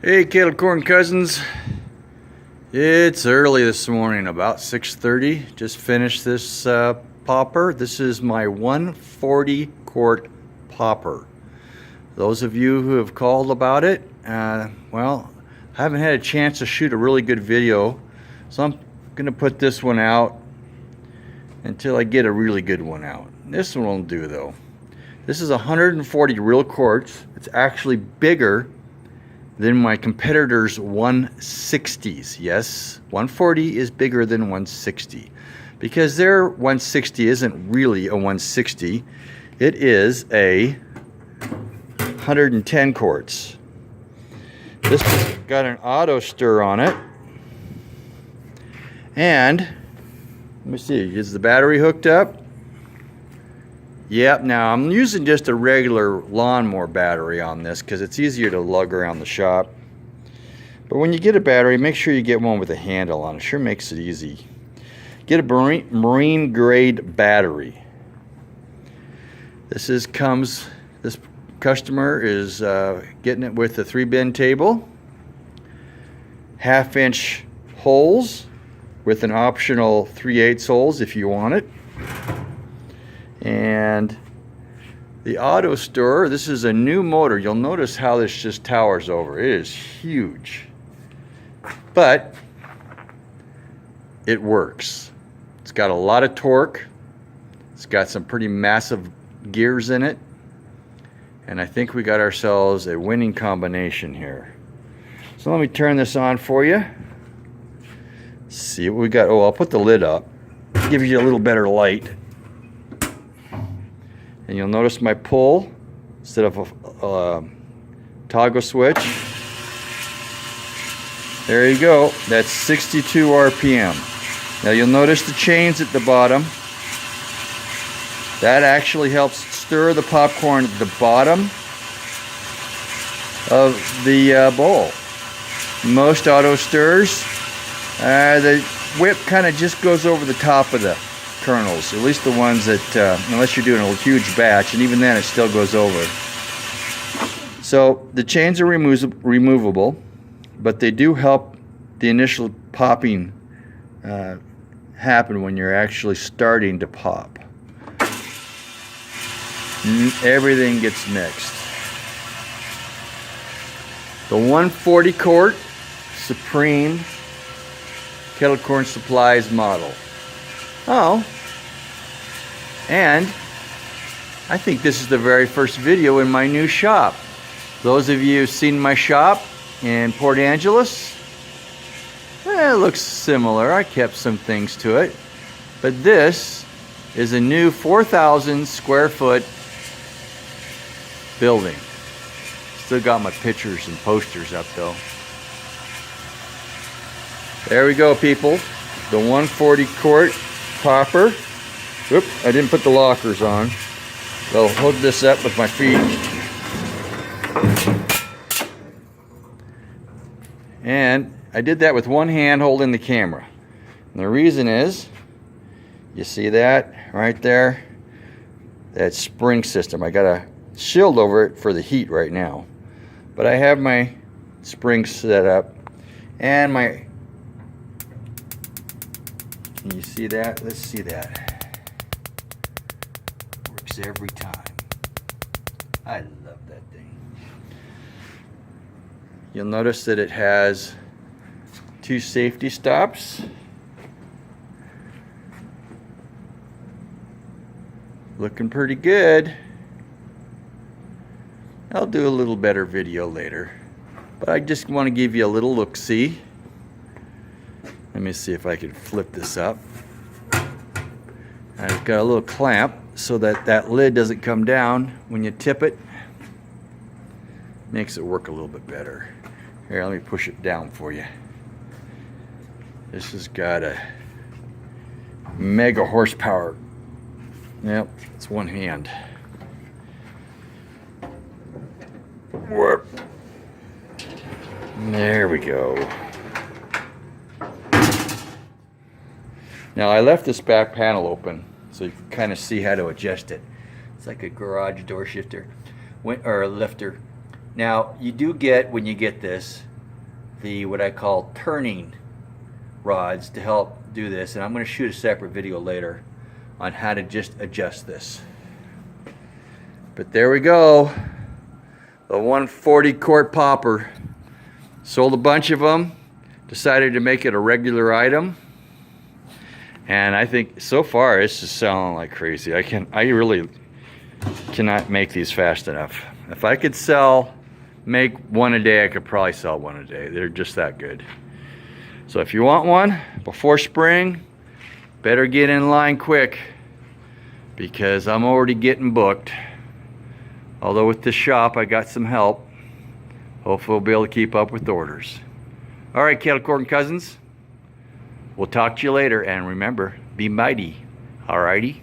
Hey Kettle Corn cousins, it's early this morning, about 6:30. Just finished this popper. This is my 140 quart popper. Those of you who have called about it, well, I haven't had a chance to shoot a really good video, so I'm gonna put this one out until I get a really good one out. This one will do though. This is 140 real quarts. It's actually bigger than my competitors' 160s. Yes, 140 is bigger than 160 because their 160 isn't really a 160. It is a 110 quarts. This has got an auto stir on it. And let me see, is the battery hooked up? Yep, now I'm using just a regular lawnmower battery on this because it's easier to lug around the shop. But when you get a battery, make sure you get one with a handle on it. Sure makes it easy. Get a marine grade battery. This customer is getting it with a 3-bin table, 1/2-inch holes with an optional 3/8 holes if you want it. And the auto stir, this is a new motor. You'll notice how this just towers over. It is huge, but it works. It's got a lot of torque. It's got some pretty massive gears in it, and I think we got ourselves a winning combination here. So let me turn this on for you. See what we got. Oh, I'll put the lid up, give you a little better light. And you'll notice my pull, instead of a toggle switch, there you go, that's 62 RPM. Now you'll notice the chains at the bottom. That actually helps stir the popcorn at the bottom of the bowl. Most auto stirs, the whip kind of just goes over the top of the kernels, at least the ones that, unless you're doing a huge batch, and even then it still goes over. So the chains are removable, but they do help the initial popping happen when you're actually starting to pop. Everything gets mixed. The 140 quart Supreme Kettle Corn Supplies model. Oh, and I think this is the very first video in my new shop. Those of you who've seen my shop in Port Angeles, it looks similar. I kept some things to it. But this is a new 4,000 square foot building. Still got my pictures and posters up though. There we go, people. The 140 quart popper. Whoop, I didn't put the lockers on. I'll hook this up with my feet. And I did that with one hand holding the camera. And the reason is, you see that right there? That spring system. I got a shield over it for the heat right now. But I have my springs set up and my, can you see that? Let's see that. Works every time. I love that thing. You'll notice that it has 2 safety stops. Looking pretty good. I'll do a little better video later, but I just want to give you a little look-see. Let me see if I can flip this up. I've got a little clamp so that that lid doesn't come down when you tip it. Makes it work a little bit better. Here, let me push it down for you. This has got a mega horsepower. Yep, it's one hand. Whoop. There we go. Now I left this back panel open so you can kind of see how to adjust it. It's like a garage door shifter or lifter. Now, you do get, when you get this, the what I call turning rods to help do this, and I'm going to shoot a separate video later on how to just adjust this. But there we go, the 140 quart popper. Sold a bunch of them, decided to make it a regular item, and I think so far it's just selling like crazy. I really cannot make these fast enough. If I could make one a day, I could probably sell one a day. They're just that good. So if you want one before spring, better get in line quick, because I'm already getting booked. Although with the shop I got some help. Hopefully we'll be able to keep up with orders. All right, Kettle Court and Cousins, we'll talk to you later, and remember, be mighty. All righty.